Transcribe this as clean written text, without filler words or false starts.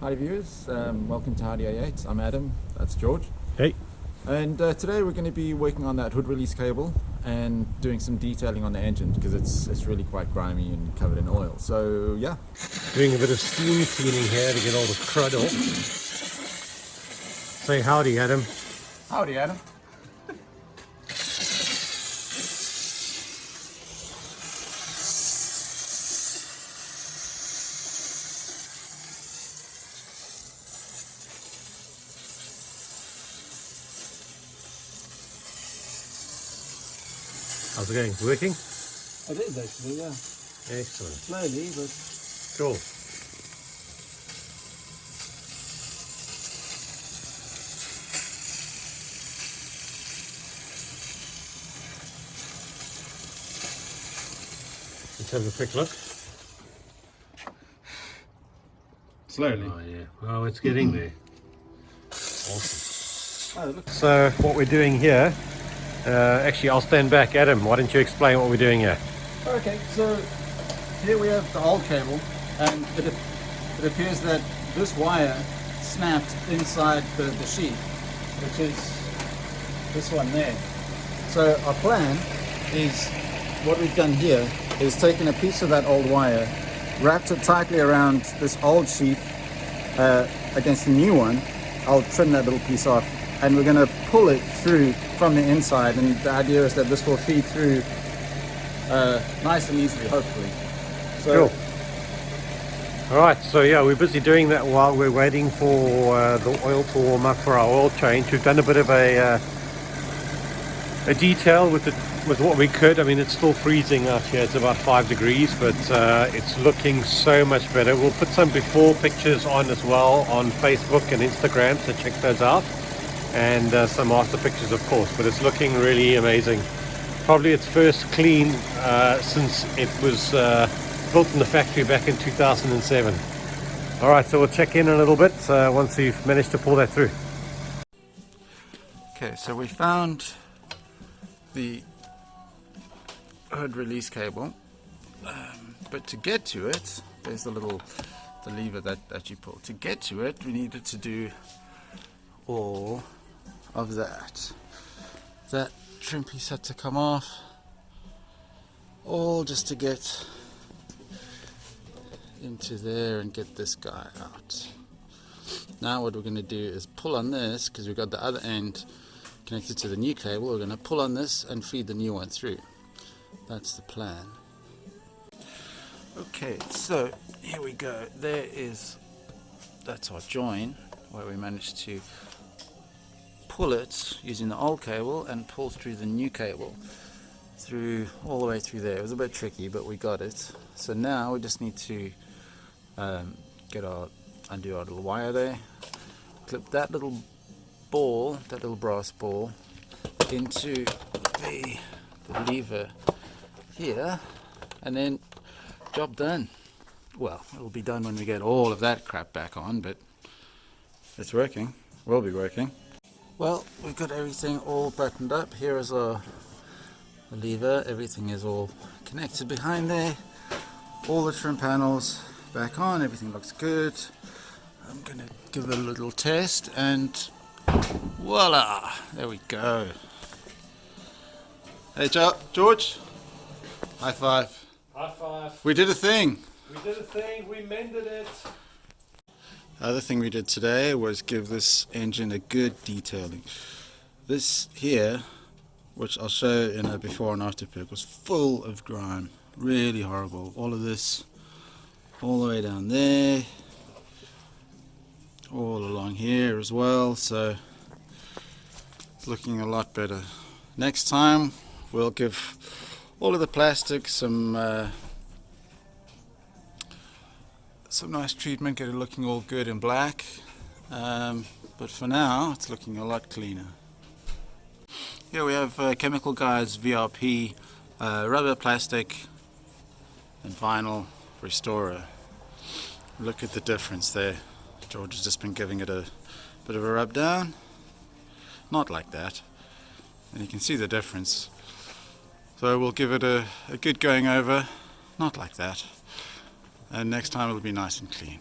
Howdy viewers, welcome to Howdy A8. I'm Adam, that's George. Hey. And today we're going to be working on that hood release cable and doing some detailing on the engine because it's really quite grimy and covered in oil. So yeah. Doing a bit of steam cleaning here to get all the crud off. Say howdy, Adam. Howdy, Adam. How's it going? Working? It is actually, yeah. Excellent. Slowly, but... Cool. Let's have a quick look. Slowly. Oh yeah, well it's getting there. Awesome. Oh, look. So what we're doing here, actually I'll stand back. Adam, why don't you explain what we're doing here? Okay, so here we have the old cable, and it appears that this wire snapped inside the sheath, which is this one there. So our plan is, what we've done here is taken a piece of that old wire, wrapped it tightly around this old sheath against the new one. I'll trim that little piece off, and we're going to pull it through from the inside, and the idea is that this will feed through nice and easily, hopefully. So, cool. Alright, so yeah, we're busy doing that while we're waiting for the oil to warm up for our oil change. We've done a bit of a detail with what we could. I mean, it's still freezing out here, it's about 5 degrees, but it's looking so much better. We'll put some before pictures on as well on Facebook and Instagram, so check those out, and some after pictures of course, but it's looking really amazing. Probably its first clean since it was built in the factory back in 2007. Alright, so we'll check in a little bit once we've managed to pull that through. okay, so we found the hood release cable, but to get to it, there's the lever that you pull. To get to it, we needed to do all of that. That trim piece had to come off, all just to get into there and get this guy out. Now what we're going to do is pull on this, because we've got the other end connected to the new cable. We're going to pull on this and feed the new one through. That's the plan. Okay, so here we go. That's our join, where we managed to pull it using the old cable and pull through the new cable through all the way through there. It was a bit tricky, but we got it. So now we just need to undo our little wire there, clip that little ball, that little brass ball, into the lever here, and then job done. Well, it'll be done when we get all of that crap back on, but it's working. Will be working. Well, we've got everything all buttoned up. Here is our lever. Everything is all connected behind there. All the trim panels back on. Everything looks good. I'm going to give it a little test, and voila! There we go. Hey, George. High five. High five. We did a thing. We did a thing. We mended it. The other thing we did today was give this engine a good detailing. This here, which I'll show in a before and after pic, was full of grime. Really horrible. All of this, all the way down there, all along here as well, so it's looking a lot better. Next time we'll give all of the plastic some nice treatment, get it looking all good and black, but for now it's looking a lot cleaner. Here we have Chemical Guys VRP rubber, plastic and vinyl restorer. Look at the difference there. George has just been giving it a bit of a rub down, not like that, and you can see the difference. So we'll give it a good going over, not like that, and next time it'll be nice and clean.